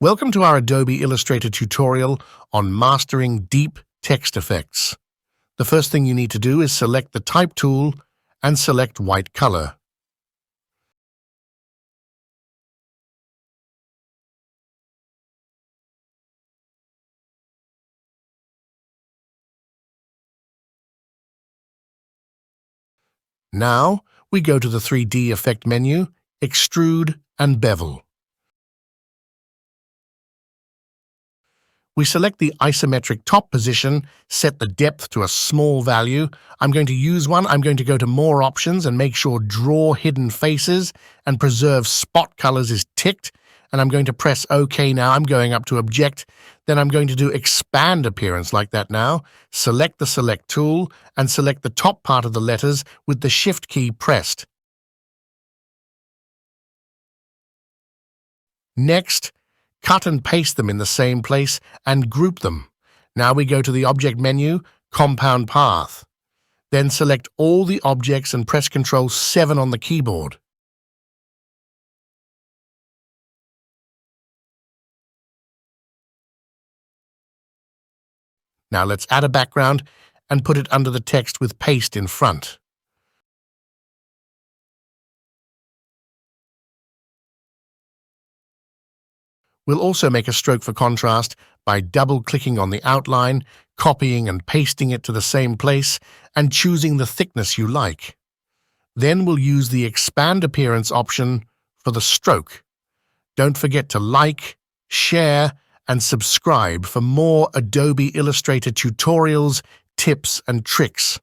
Welcome to our Adobe Illustrator tutorial on mastering deep text effects. The first thing you need to do is select the Type tool and select white color. Now we go to the 3D effect menu, Extrude and Bevel. We select the isometric top position, set the depth to a small value. I'm going to use one. I'm going to go to More Options and make sure Draw Hidden Faces and Preserve Spot Colors is ticked. And I'm going to press OK now. I'm going up to Object. Then I'm going to do Expand Appearance like that now. Select the Select tool and select the top part of the letters with the Shift key pressed. Next, cut and paste them in the same place and group them. Now we go to the Object menu, Compound Path. Then select all the objects and press Ctrl 7 on the keyboard. Now let's add a background and put it under the text with paste in front. We'll also make a stroke for contrast by double-clicking on the outline, copying and pasting it to the same place, and choosing the thickness you like. Then we'll use the Expand Appearance option for the stroke. Don't forget to like, share, and subscribe for more Adobe Illustrator tutorials, tips, and tricks.